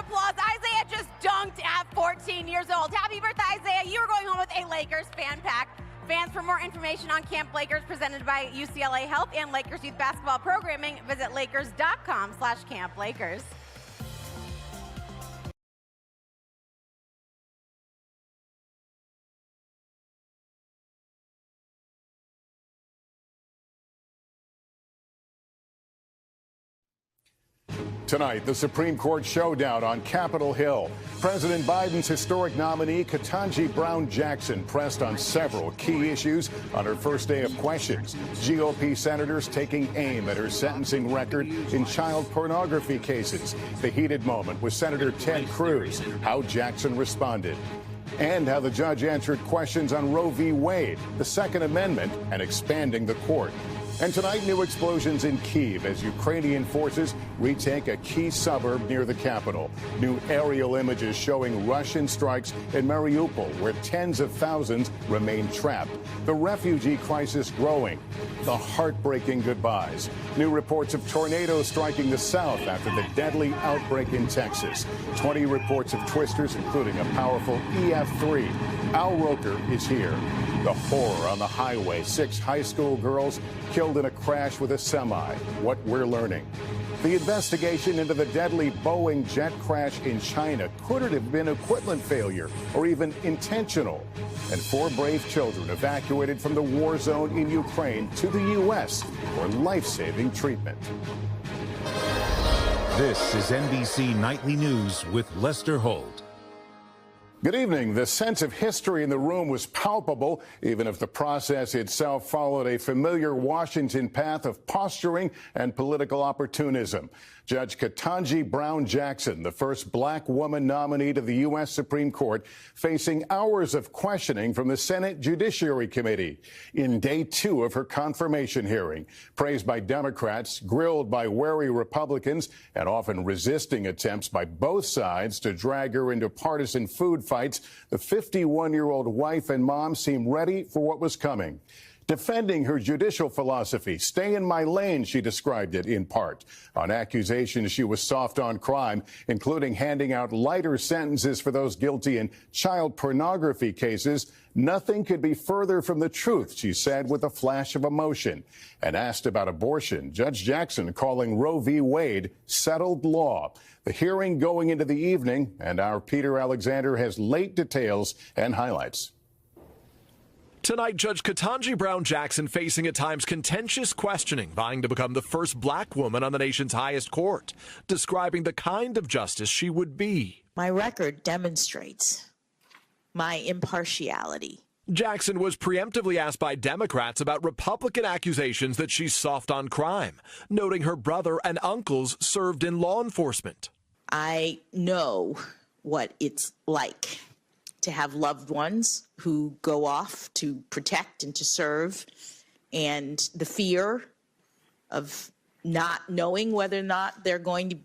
applause. Isaiah just dunked at 14 years old. Happy birthday, Isaiah. You are going home with a Lakers fan pack. Fans, for more information on Camp Lakers presented by UCLA Health and Lakers youth basketball programming, visit lakers.com/Camp Lakers. Tonight, the Supreme Court showdown on Capitol Hill. President Biden's historic nominee, Ketanji Brown Jackson, pressed on several key issues on her first day of questions. GOP senators taking aim at her sentencing record in child pornography cases. The heated moment with Senator Ted Cruz, how Jackson responded. And how the judge answered questions on Roe v. Wade, the Second Amendment, and expanding the court. And tonight, new explosions in Kyiv as Ukrainian forces retake a key suburb near the capital. New aerial images showing Russian strikes in Mariupol, where tens of thousands remain trapped. The refugee crisis growing. The heartbreaking goodbyes. New reports of tornadoes striking the south after the deadly outbreak in Texas. 20 reports of twisters, including a powerful EF3. Al Roker is here. The horror on the highway. 6 high school girls killed in a crash with a semi. What we're learning. The investigation into the deadly Boeing jet crash in China. Could it have been equipment failure or even intentional? And 4 brave children evacuated from the war zone in Ukraine to the U.S. for life-saving treatment. This is NBC Nightly News with Lester Holt. Good evening. The sense of history in the room was palpable, even if the process itself followed a familiar Washington path of posturing and political opportunism. Judge Ketanji Brown Jackson, the first black woman nominee to the U.S. Supreme Court, facing hours of questioning from the Senate Judiciary Committee in day 2 of her confirmation hearing. Praised by Democrats, grilled by wary Republicans, and often resisting attempts by both sides to drag her into partisan food fights, the 51-year-old wife and mom seemed ready for what was coming. Defending her judicial philosophy, stay in my lane, she described it in part, on accusations she was soft on crime, including handing out lighter sentences for those guilty in child pornography cases. Nothing could be further from the truth, she said with a flash of emotion. And asked about abortion, Judge Jackson calling Roe v. Wade settled law. The hearing going into the evening, and our Peter Alexander has late details and highlights. Tonight, Judge Ketanji Brown Jackson facing at times contentious questioning, vying to become the first black woman on the nation's highest court, describing the kind of justice she would be. My record demonstrates my impartiality. Jackson was preemptively asked by Democrats about Republican accusations that she's soft on crime, noting her brother and uncles served in law enforcement. I know what it's like to have loved ones who go off to protect and to serve, and the fear of not knowing whether or not they're going to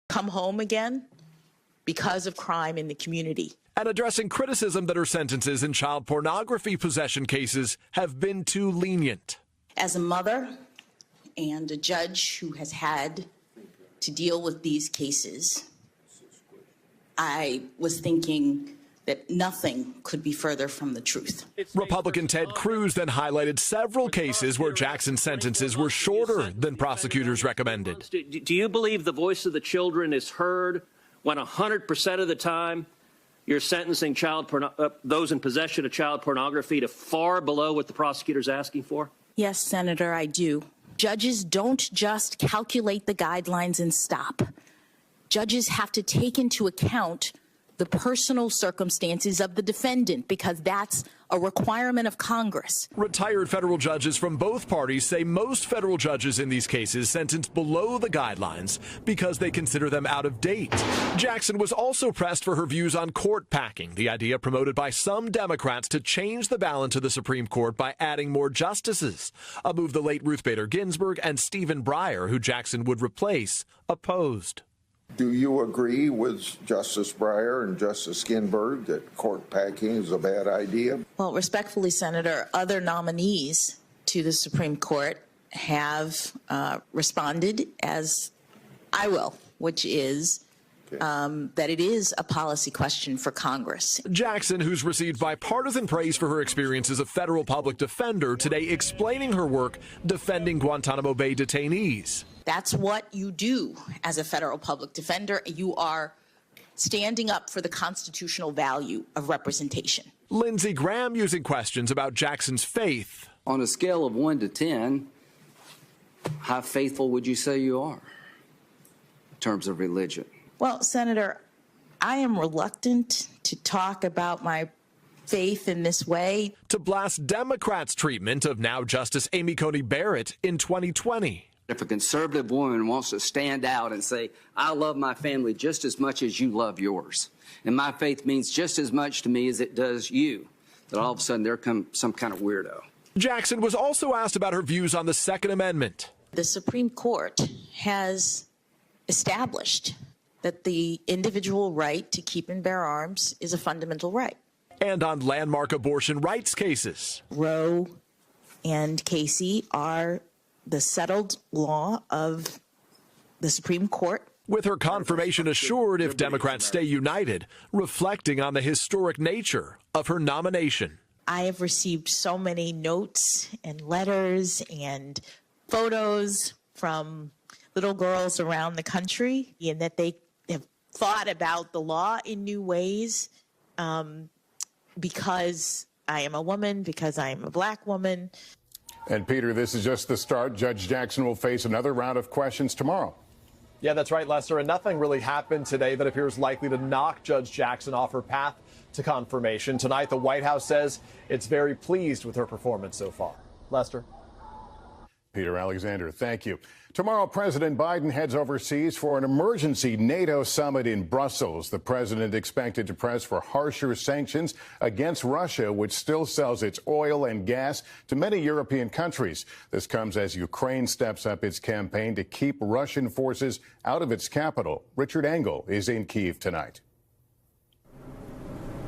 come home again because of crime in the community. And addressing criticism that her sentences in child pornography possession cases have been too lenient. As a mother and a judge who has had to deal with these cases, I was thinking that nothing could be further from the truth. Republican Ted Cruz then highlighted several cases where Jackson's sentences were shorter than prosecutors recommended. Do you believe the voice of the children is heard when 100% of the time you're sentencing those in possession of child pornography to far below what the prosecutor's asking for? Yes, Senator, I do. Judges don't just calculate the guidelines and stop. Judges have to take into account the personal circumstances of the defendant, because that's a requirement of Congress. Retired federal judges from both parties say most federal judges in these cases sentence below the guidelines because they consider them out of date. Jackson was also pressed for her views on court packing, the idea promoted by some Democrats to change the balance of the Supreme Court by adding more justices, a move the late Ruth Bader Ginsburg and Stephen Breyer, who Jackson would replace, opposed. Do you agree with Justice Breyer and Justice Ginsburg that court packing is a bad idea? Well, respectfully, Senator, other nominees to the Supreme Court have responded as I will, which is that it is a policy question for Congress. Jackson, who's received bipartisan praise for her experience as a federal public defender, today explaining her work defending Guantanamo Bay detainees. That's what you do as a federal public defender. You are standing up for the constitutional value of representation. Lindsey Graham using questions about Jackson's faith. On a scale of 1 to 10, how faithful would you say you are in terms of religion? Well, Senator, I am reluctant to talk about my faith in this way. To blast Democrats' treatment of now Justice Amy Coney Barrett in 2020. If a conservative woman wants to stand out and say, I love my family just as much as you love yours, and my faith means just as much to me as it does you, that all of a sudden there comes some kind of weirdo. Jackson was also asked about her views on the Second Amendment. The Supreme Court has established that the individual right to keep and bear arms is a fundamental right. And on landmark abortion rights cases. Roe and Casey are the settled law of the Supreme Court. With her confirmation assured if Democrats stay united, reflecting on the historic nature of her nomination. I have received so many notes and letters and photos from little girls around the country, and that they have thought about the law in new ways because I am a woman, because I am a black woman. And Peter, this is just the start. Judge Jackson will face another round of questions tomorrow. Yeah, that's right, Lester. And nothing really happened today that appears likely to knock Judge Jackson off her path to confirmation. Tonight, the White House says it's very pleased with her performance so far. Lester. Peter Alexander, thank you. Tomorrow, President Biden heads overseas for an emergency NATO summit in Brussels. The president expected to press for harsher sanctions against Russia, which still sells its oil and gas to many European countries. This comes as Ukraine steps up its campaign to keep Russian forces out of its capital. Richard Engel is in Kyiv tonight.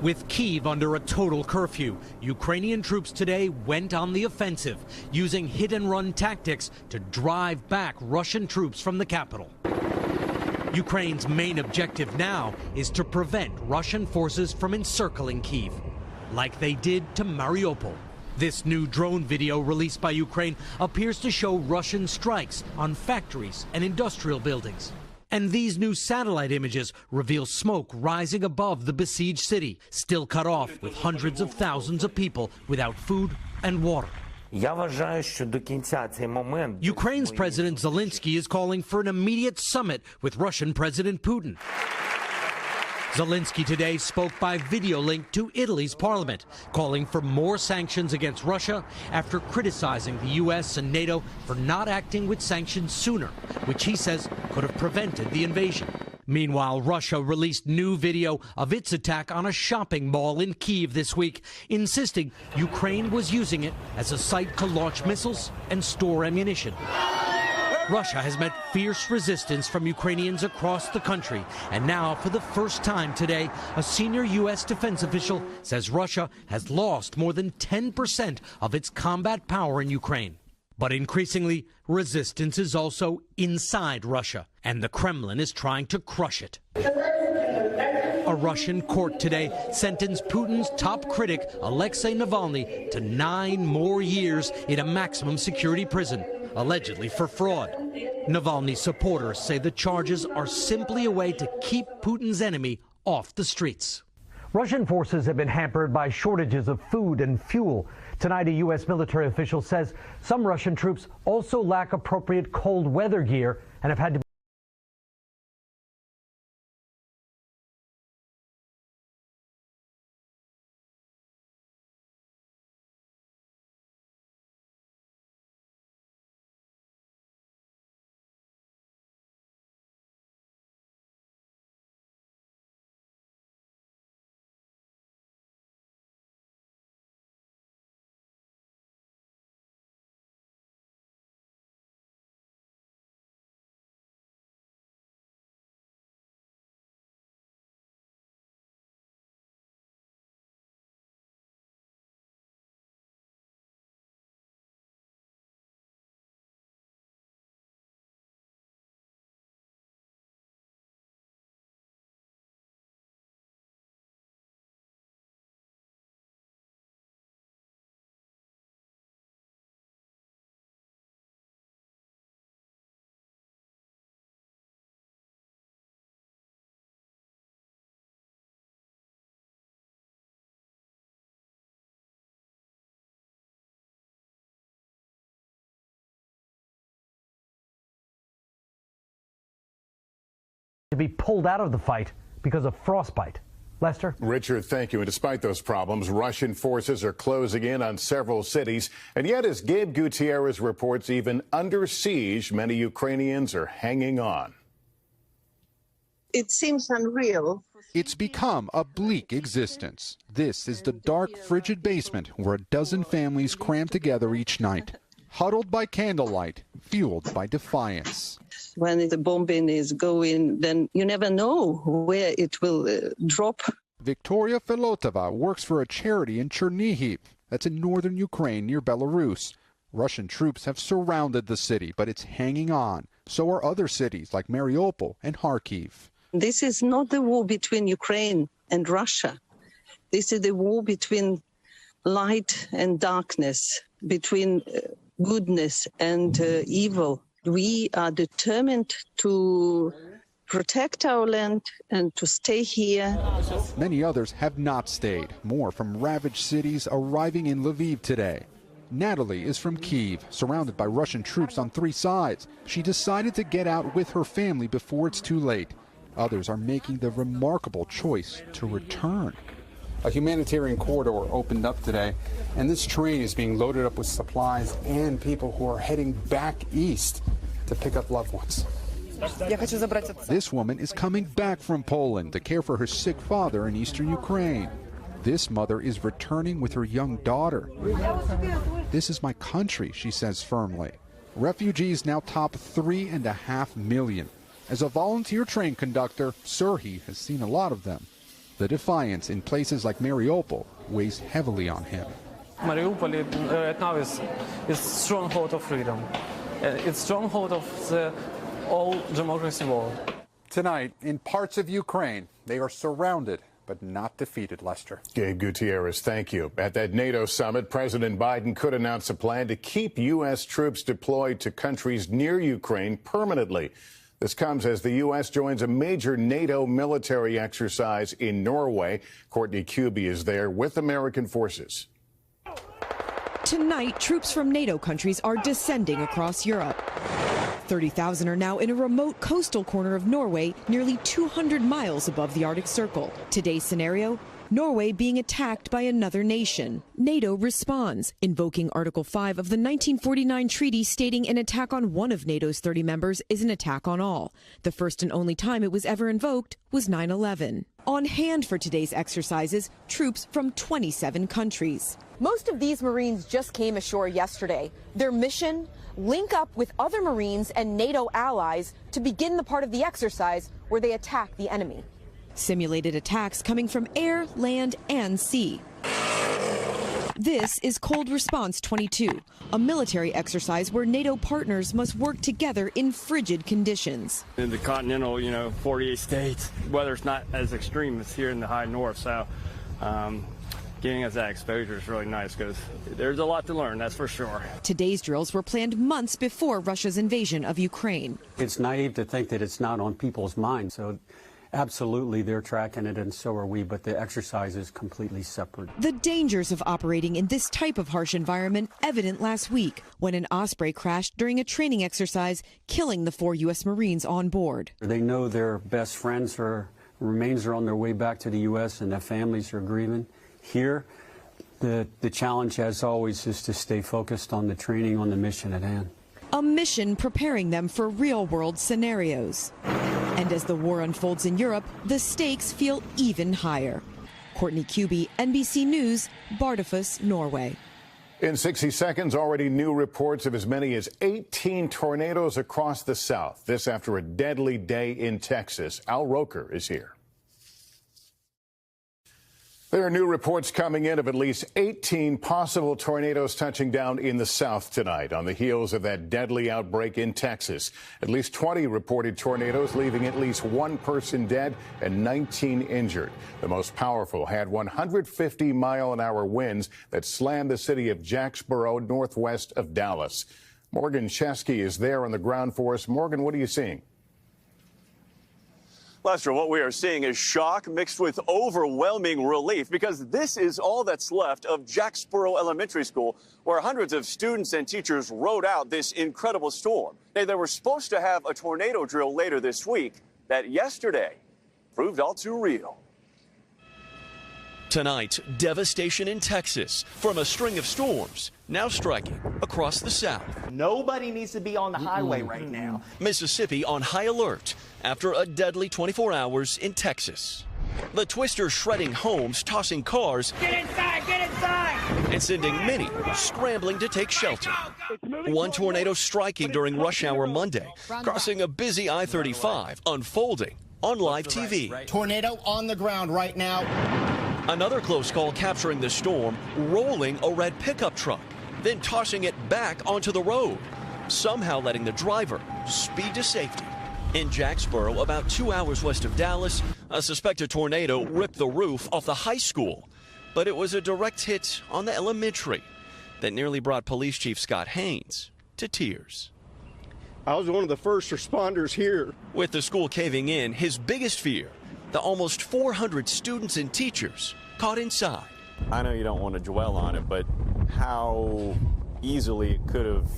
With Kyiv under a total curfew, Ukrainian troops today went on the offensive, using hit-and-run tactics to drive back Russian troops from the capital. Ukraine's main objective now is to prevent Russian forces from encircling Kyiv, like they did to Mariupol. This new drone video released by Ukraine appears to show Russian strikes on factories and industrial buildings. And these new satellite images reveal smoke rising above the besieged city, still cut off with hundreds of thousands of people without food and water. Ukraine's President Zelensky is calling for an immediate summit with Russian President Putin. Zelensky today spoke by video link to Italy's parliament, calling for more sanctions against Russia after criticizing the U.S. and NATO for not acting with sanctions sooner, which he says could have prevented the invasion. Meanwhile, Russia released new video of its attack on a shopping mall in Kyiv this week, insisting Ukraine was using it as a site to launch missiles and store ammunition. Russia has met fierce resistance from Ukrainians across the country. And now, for the first time today, a senior U.S. defense official says Russia has lost more than 10% of its combat power in Ukraine. But increasingly, resistance is also inside Russia, and the Kremlin is trying to crush it. A Russian court today sentenced Putin's top critic, Alexei Navalny, to 9 more years in a maximum security prison, allegedly for fraud. Navalny's supporters say the charges are simply a way to keep Putin's enemy off the streets. Russian forces have been hampered by shortages of food and fuel. Tonight, a U.S. military official says some Russian troops also lack appropriate cold weather gear and have had to be pulled out of the fight because of frostbite. Lester? Richard, thank you. And despite those problems, Russian forces are closing in on several cities. And yet, as Gabe Gutierrez reports, even under siege, many Ukrainians are hanging on. It seems unreal. It's become a bleak existence. This is the dark, frigid basement where a dozen families cram together each night, huddled by candlelight, fueled by defiance. When the bombing is going, then you never know where it will drop. Victoria Filotova works for a charity in Chernihiv, that's in northern Ukraine near Belarus. Russian troops have surrounded the city, but it's hanging on. So are other cities like Mariupol and Kharkiv. This is not the war between Ukraine and Russia. This is the war between light and darkness, between goodness and evil. We are determined to protect our land and to stay here. Many others have not stayed. More from ravaged cities arriving in Lviv today. Natalie is from Kyiv, surrounded by Russian troops on 3 sides. She decided to get out with her family before it's too late. Others are making the remarkable choice to return. A humanitarian corridor opened up today, and this train is being loaded up with supplies and people who are heading back east to pick up loved ones. This woman is coming back from Poland to care for her sick father in eastern Ukraine. This mother is returning with her young daughter. This is my country, she says firmly. Refugees now top 3.5 million. As a volunteer train conductor, Serhiy has seen a lot of them. The defiance in places like Mariupol weighs heavily on him. Mariupol right now is stronghold of freedom. It's stronghold of the old democracy world. Tonight, in parts of Ukraine, they are surrounded but not defeated, Lester. Gabe Gutierrez, thank you. At that NATO summit, President Biden could announce a plan to keep U.S. troops deployed to countries near Ukraine permanently. This comes as the U.S. joins a major NATO military exercise in Norway. Courtney Kuby is there with American forces. Tonight, troops from NATO countries are descending across Europe. 30,000 are now in a remote coastal corner of Norway, nearly 200 miles above the Arctic Circle. Today's scenario, Norway being attacked by another nation. NATO responds, invoking Article 5 of the 1949 treaty stating an attack on one of NATO's 30 members is an attack on all. The first and only time it was ever invoked was 9/11. On hand for today's exercises, troops from 27 countries. Most of these Marines just came ashore yesterday. Their mission, link up with other Marines and NATO allies to begin the part of the exercise where they attack the enemy. Simulated attacks coming from air, land, and sea. This is Cold Response 22, a military exercise where NATO partners must work together in frigid conditions. In the continental, 48 states, weather's not as extreme as here in the high north, so getting us that exposure is really nice because there's a lot to learn, that's for sure. Today's drills were planned months before Russia's invasion of Ukraine. It's naive to think that it's not on people's minds, so absolutely they're tracking it and so are we, but the exercise is completely separate. The dangers of operating in this type of harsh environment evident last week when an Osprey crashed during a training exercise, killing the 4 U.S. Marines on board. They know their best friends or remains are on their way back to the U.S. and their families are grieving. Here, the challenge, as always, is to stay focused on the training, on the mission at hand. A mission preparing them for real-world scenarios. And as the war unfolds in Europe, the stakes feel even higher. Courtney Kuby, NBC News, Bardufoss, Norway. In 60 seconds, already new reports of as many as 18 tornadoes across the south. This after a deadly day in Texas. Al Roker is here. There are new reports coming in of at least 18 possible tornadoes touching down in the south tonight on the heels of that deadly outbreak in Texas. At least 20 reported tornadoes, leaving at least 1 person dead and 19 injured. The most powerful had 150-mile-an-hour winds that slammed the city of Jacksboro, northwest of Dallas. Morgan Chesky is there on the ground for us. Morgan, what are you seeing? Lester, what we are seeing is shock mixed with overwhelming relief because this is all that's left of Jacksboro Elementary School, where hundreds of students and teachers rode out this incredible storm. They were supposed to have a tornado drill later this week that yesterday proved all too real. Tonight, devastation in Texas from a string of storms now striking across the south. Nobody needs to be on the highway right now. Mississippi on high alert after a deadly 24 hours in Texas. The twister shredding homes, tossing cars. Get inside, get inside! And sending many scrambling to take shelter. One tornado striking during rush hour Monday, crossing a busy I-35, unfolding on live TV. Tornado on the ground right now. Another close call capturing the storm, rolling a red pickup truck, then tossing it back onto the road, somehow letting the driver speed to safety. In Jacksboro, about 2 hours west of Dallas, a suspected tornado ripped the roof off the high school, but it was a direct hit on the elementary that nearly brought Police Chief Scott Haynes to tears. I was one of the first responders here. With the school caving in, his biggest fear, the almost 400 students and teachers caught inside. I know you don't want to dwell on it, but how easily it could have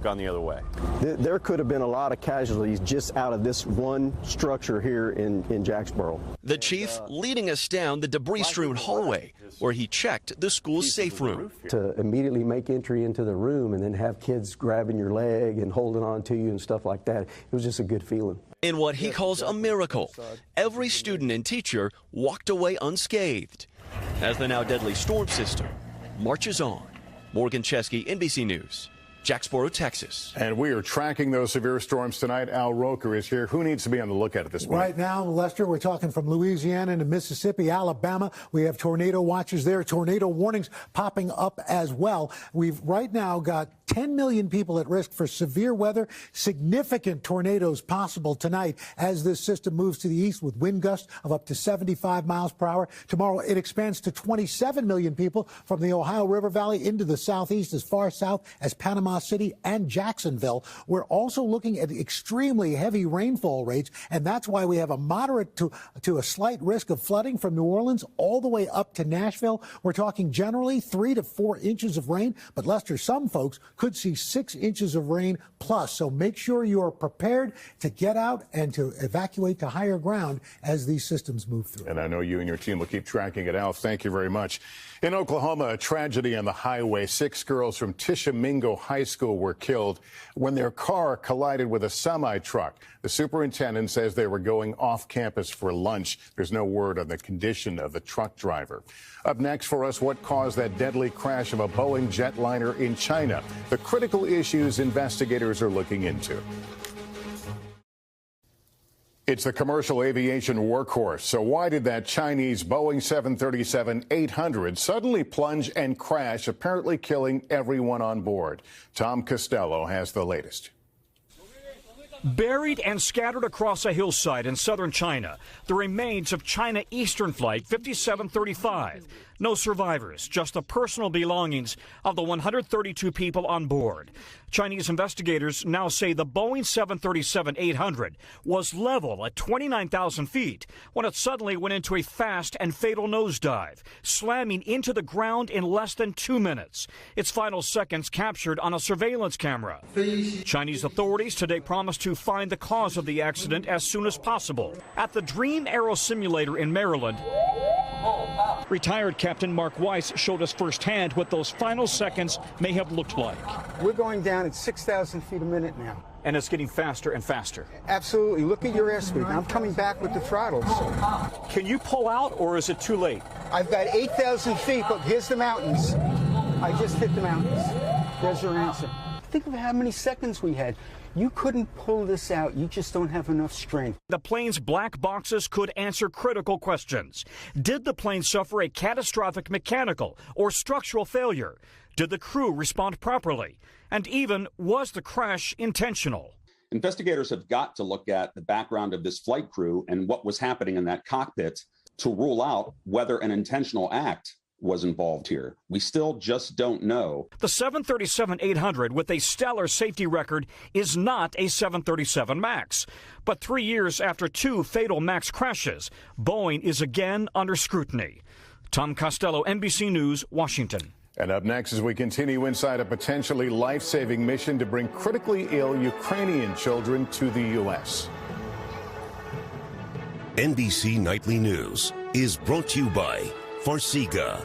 gone the other way. There could have been a lot of casualties just out of this one structure here in Jacksboro. The chief leading us down the debris-strewn hallway where he checked the school's safe room. To immediately make entry into the room and then have kids grabbing your leg and holding on to you and stuff like that, it was just a good feeling. In what he calls a miracle, every student and teacher walked away unscathed as the now deadly storm system marches on. Morgan Chesky, NBC News, Jacksboro, Texas. And we are tracking those severe storms tonight. Al Roker is here. Who needs to be on the lookout at this point? Right now, Lester, we're talking from Louisiana to Mississippi, Alabama. We have tornado watches there, tornado warnings popping up as well. We've right now got 10 million people at risk for severe weather, significant tornadoes possible tonight as this system moves to the east with wind gusts of up to 75 miles per hour. Tomorrow, it expands to 27 million people from the Ohio River Valley into the southeast as far south as Panama Panama City and Jacksonville. We're also looking at extremely heavy rainfall rates, and that's why we have a moderate to a slight risk of flooding from New Orleans all the way up to Nashville. We're talking generally 3 to 4 inches of rain, but Lester, some folks could see 6 inches of rain plus. So make sure you are prepared to get out and to evacuate to higher ground as these systems move through. And I know you and your team will keep tracking it out. Thank you very much. In Oklahoma, a tragedy on the highway. 6 girls from Tishomingo High School were killed when their car collided with a semi-truck. The superintendent says they were going off campus for lunch. There's no word on the condition of the truck driver. Up next for us, what caused that deadly crash of a Boeing jetliner in China? The critical issues investigators are looking into. It's the commercial aviation workhorse. So why did that Chinese Boeing 737-800 suddenly plunge and crash, apparently killing everyone on board? Tom Costello has the latest. Buried and scattered across a hillside in southern China, the remains of China Eastern Flight 5735. No survivors, just the personal belongings of the 132 people on board. Chinese investigators now say the Boeing 737-800 was level at 29,000 feet when it suddenly went into a fast and fatal nosedive, slamming into the ground in less than 2 minutes. Its final seconds captured on a surveillance camera. Chinese authorities today promised to find the cause of the accident as soon as possible. At the Dream Aero Simulator in Maryland, retired Captain Mark Weiss showed us firsthand what those final seconds may have looked like. We're going down at 6,000 feet a minute now. And it's getting faster and faster. Absolutely. Look at your airspeed. I'm coming back with the throttles. Can you pull out, or is it too late? I've got 8,000 feet, but here's the mountains. I just hit the mountains. There's your answer. Think of how many seconds we had. You couldn't pull this out. You just don't have enough strength. The plane's black boxes could answer critical questions. Did the plane suffer a catastrophic mechanical or structural failure? Did the crew respond properly? And even, was the crash intentional? Investigators have got to look at the background of this flight crew and what was happening in that cockpit to rule out whether an intentional act was involved here. We still just don't know. The 737-800, with a stellar safety record, is not a 737 MAX. But 3 years after 2 fatal MAX crashes, Boeing is again under scrutiny. Tom Costello, NBC News, Washington. And up next, as we continue inside a potentially life-saving mission to bring critically ill Ukrainian children to the U.S. NBC Nightly News is brought to you by Farsiga.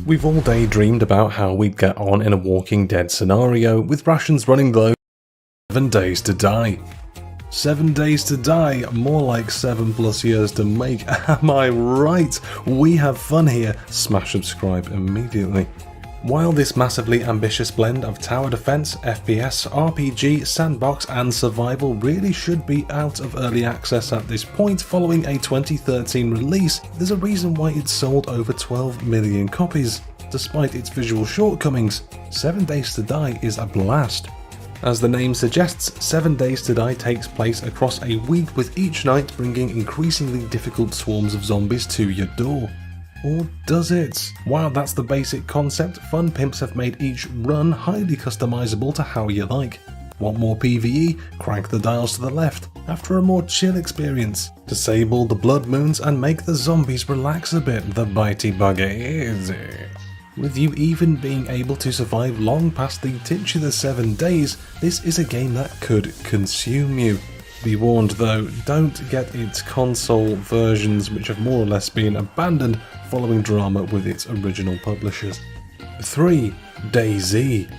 We've all daydreamed about how we'd get on in a Walking Dead scenario, with rations running low. 7 days to die. 7 days to die, more like 7+ years to make. Am I right? We have fun here. Smash subscribe immediately. While this massively ambitious blend of tower defense, FPS, RPG, sandbox and survival really should be out of early access at this point following a 2013 release, there's a reason why it's sold over 12 million copies. Despite its visual shortcomings, 7 Days to Die is a blast. As the name suggests, 7 Days to Die takes place across a week, with each night bringing increasingly difficult swarms of zombies to your door. Or does it? While that's the basic concept, Fun Pimps have made each run highly customizable to how you like. Want more PvE? Crank the dials to the left. After a more chill experience, disable the blood moons and make the zombies relax a bit, the bitey bugger is. With you even being able to survive long past the titular 7 days, this is a game that could consume you. Be warned though, don't get its console versions, which have more or less been abandoned following drama with its original publishers. 3. DayZ.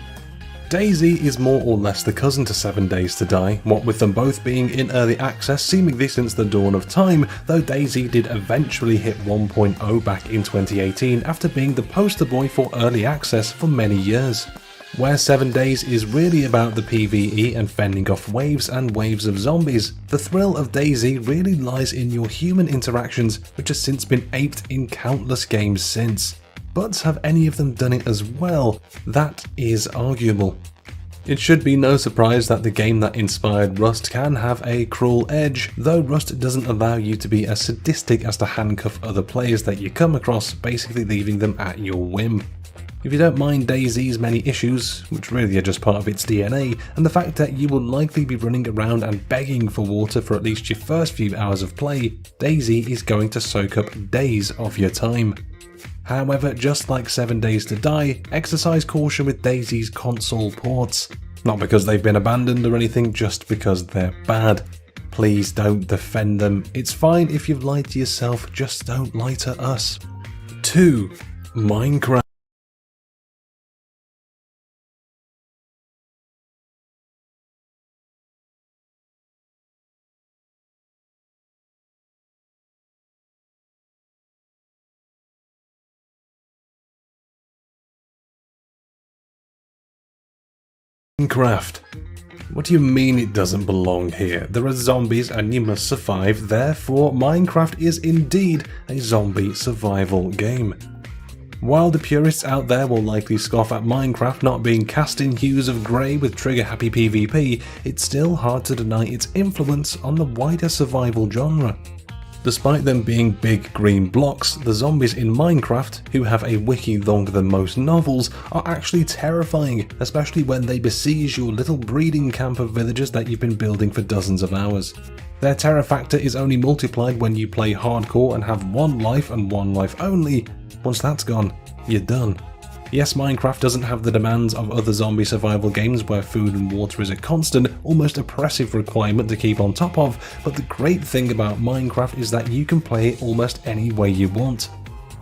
DayZ is more or less the cousin to 7 Days to Die, what with them both being in early access seemingly since the dawn of time, though DayZ did eventually hit 1.0 back in 2018 after being the poster boy for early access for many years. Where 7 Days is really about the PvE and fending off waves and waves of zombies, the thrill of DayZ really lies in your human interactions, which has since been aped in countless games since. But have any of them done it as well? That is arguable. It should be no surprise that the game that inspired Rust can have a cruel edge, though Rust doesn't allow you to be as sadistic as to handcuff other players that you come across, basically leaving them at your whim. If you don't mind DayZ's many issues, which really are just part of its DNA, and the fact that you will likely be running around and begging for water for at least your first few hours of play, DayZ is going to soak up days of your time. However, just like 7 Days to Die, exercise caution with DayZ's console ports. Not because they've been abandoned or anything, just because they're bad. Please don't defend them. It's fine if you've lied to yourself, just don't lie to us. 2. Minecraft. Minecraft. What do you mean it doesn't belong here? There are zombies and you must survive, therefore Minecraft is indeed a zombie survival game. While the purists out there will likely scoff at Minecraft not being cast in hues of grey with trigger-happy PvP, it's still hard to deny its influence on the wider survival genre. Despite them being big green blocks, the zombies in Minecraft, who have a wiki longer than most novels, are actually terrifying, especially when they besiege your little breeding camp of villagers that you've been building for dozens of hours. Their terror factor is only multiplied when you play hardcore and have one life and one life only. Once that's gone, you're done. Yes, Minecraft doesn't have the demands of other zombie survival games where food and water is a constant, almost oppressive requirement to keep on top of, but the great thing about Minecraft is that you can play it almost any way you want.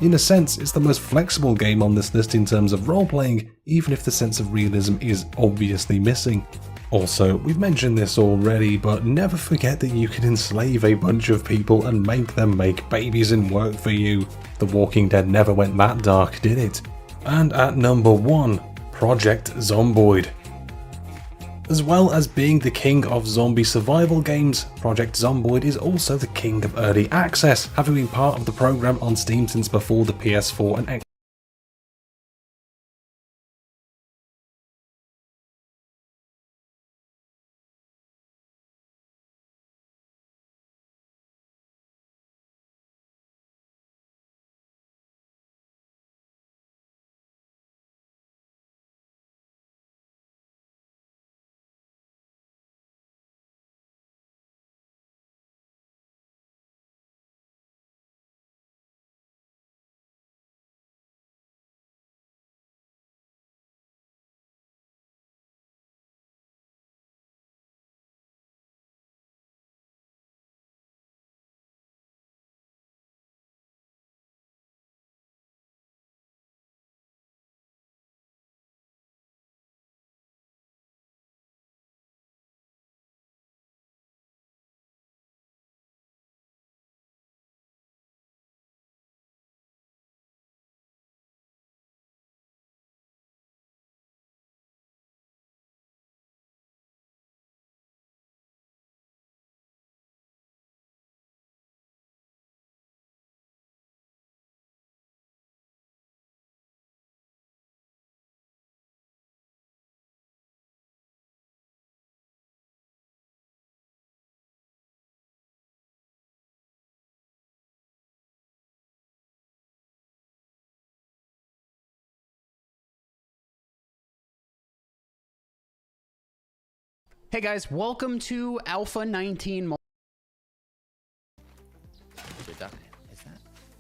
In a sense, it's the most flexible game on this list in terms of role-playing, even if the sense of realism is obviously missing. Also, we've mentioned this already, but never forget that you can enslave a bunch of people and make them make babies and work for you. The Walking Dead never went that dark, did it? And at number 1, Project Zomboid. As well as being the king of zombie survival games, Project Zomboid is also the king of early access, having been part of the program on Steam since before the PS4 and Xbox Hey guys, welcome to Alpha 19. Is that?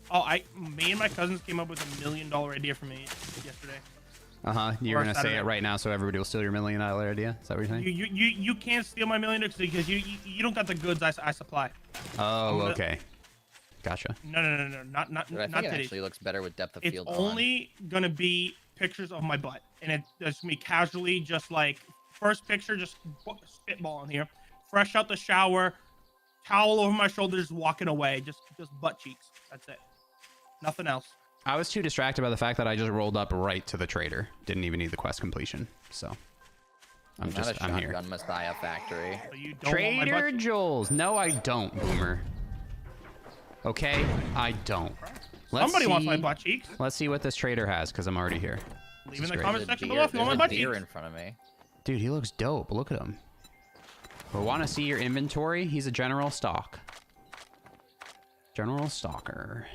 Oh, me and my cousins came up with $1 million idea for me yesterday. You're gonna say it right now, so everybody will steal your $1 million idea. Is that what you're saying? You can't steal my $1 million because you don't got the goods I supply. Oh, okay. Gotcha. No, not Dude, I think it actually looks better with depth of field. It's only gonna be pictures of my butt, and it's gonna be casually, just like first picture, just spitballing here, fresh out the shower, towel over my shoulders, walking away, just butt cheeks. That's it. Nothing else. I was too distracted by the fact that I just rolled up right to the trader. Didn't even need the quest completion. So I'm here. Shotgun Messiah factory. So you don't Trader Jules. No, I don't, Boomer. Okay, I don't. Somebody wants my butt cheeks. Let's see what this trader has, because I'm already here. Leave in the comment section below if you want my butt cheeks. In front of me. Dude, he looks dope. Look at him. We want to see your inventory. He's a general stock. General stalker.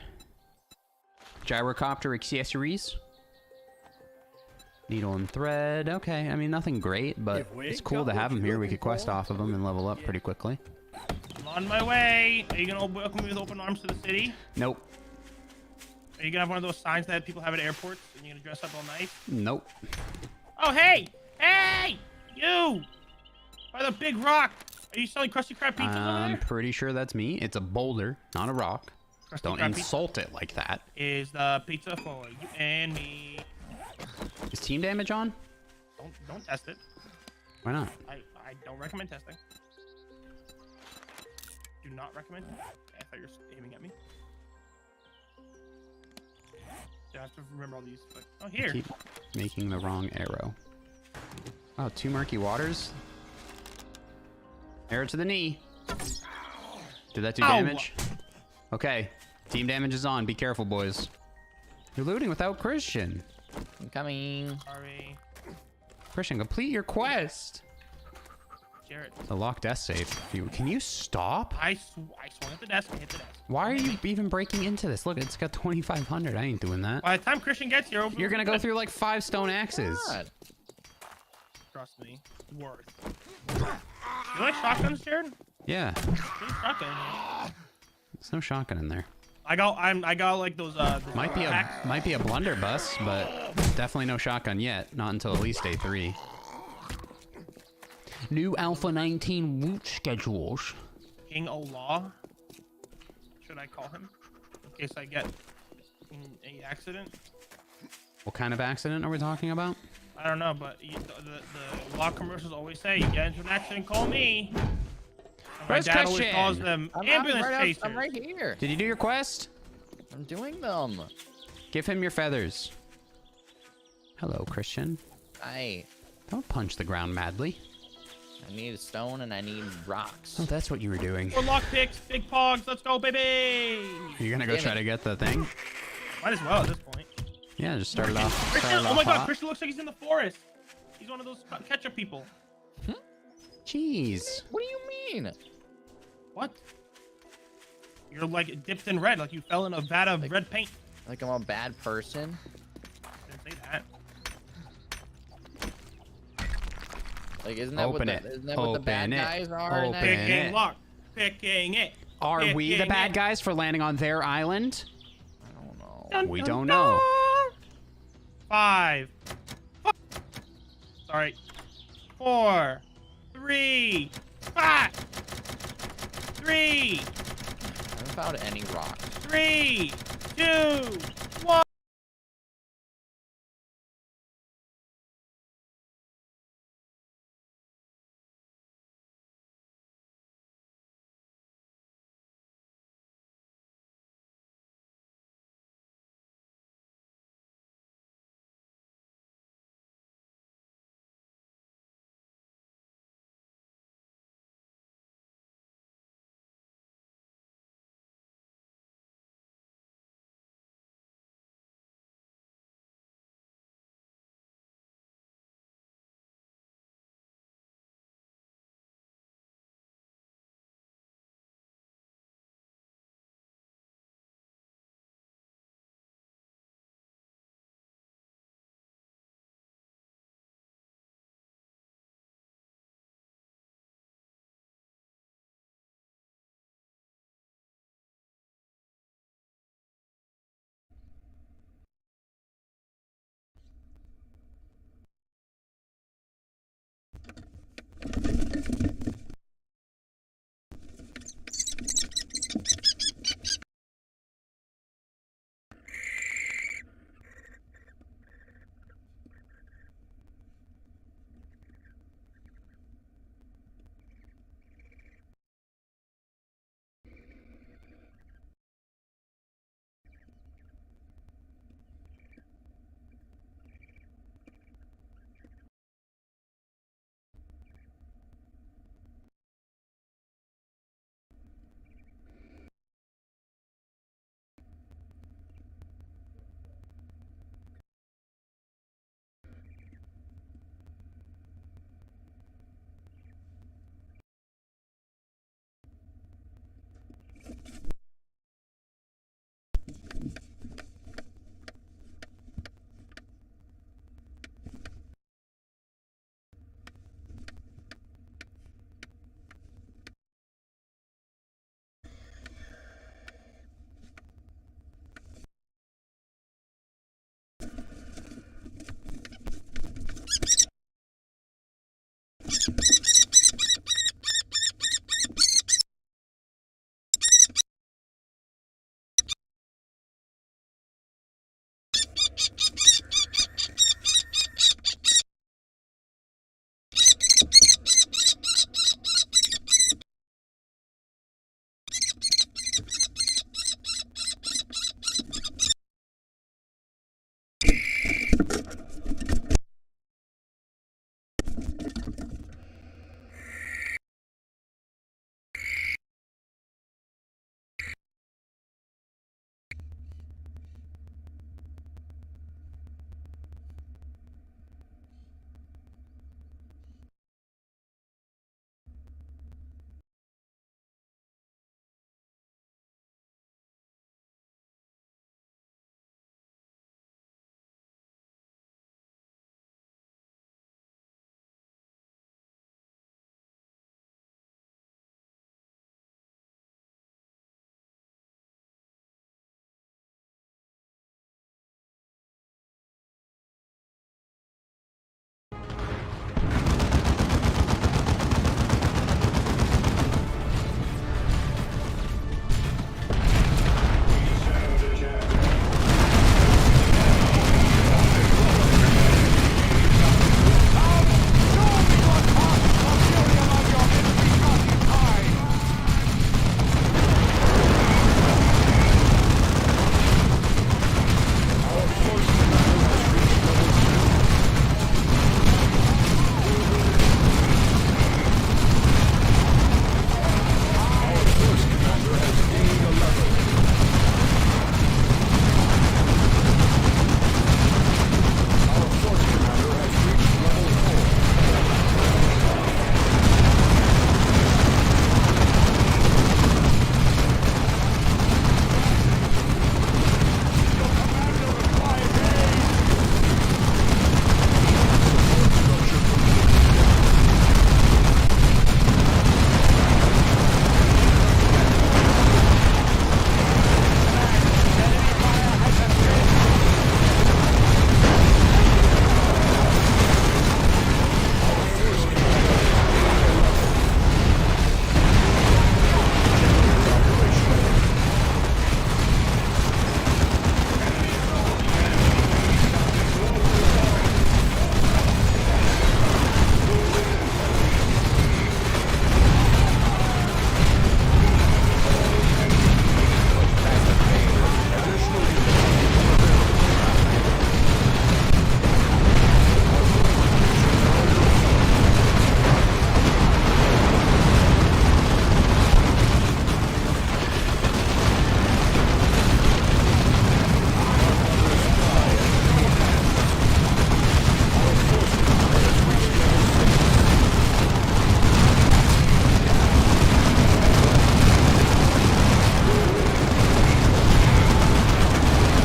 Gyrocopter accessories. Needle and thread. Okay, I mean, nothing great, but it's cool to have him here. We could quest off of him and level up pretty quickly. I'm on my way. Are you gonna welcome me with open arms to the city? Nope. Are you gonna have one of those signs that people have at airports and you're gonna dress up all nice? Nope. Oh, hey! Hey! You! By the big rock! Are you selling Krusty Krab pizzas over there? I'm pretty sure that's me. It's a boulder, not a rock. Krusty Don't Krab insult it like that. Is the pizza for you and me? Is team damage on? Don't test it. Why not? I don't recommend testing. Do not recommend testing. I thought you were aiming at me. I have to remember all these. But, oh, here. Keep making the wrong arrow. Oh, 2 murky waters. Arrow to the knee. Did that do damage? Okay. Team damage is on. Be careful, boys. You're looting without Christian. I'm coming. Sorry. Christian, complete your quest. Jared. The locked death save. Can you stop? I swung at the desk and hit the desk. Why are you even breaking into this? Look, it's got 2,500. I ain't doing that. By the time Christian gets here, you're gonna go through like 5 stone axes. God. Trust me. Worth. You like shotguns, Jared? Yeah. Shotgun. There's no shotgun in there. I got like those. Might be a blunderbuss, but definitely no shotgun yet. Not until at least day 3. New Alpha 19 route schedules. King Ola. Should I call him in case I get in an accident? What kind of accident are we talking about? I don't know, but the law commercials always say, you get into an accident, call me. My dad always calls them ambulance chasers. I'm right here. Did you do your quest? I'm doing them. Give him your feathers. Hello, Christian. Hi. Don't punch the ground madly. I need a stone and I need rocks. Oh, that's what you were doing. We're lock picks, big pogs, let's go, baby! Are you gonna go try to get the thing? Might as well at this point. Yeah, just start it off. Christian, oh my god, Christian looks like he's in the forest. He's one of those ketchup people. Jeez. What do you mean? What? You're like dipped in red, like you fell in a vat of red paint. Like I'm a bad person? Didn't say that. Like, isn't that what the bad guys are? Picking lock. Picking it. Are we the bad guys for landing on their island? I don't know. We don't know. 5. Sorry. 4. 3. 5. 3. I haven't found any rocks. 3, 2, 1.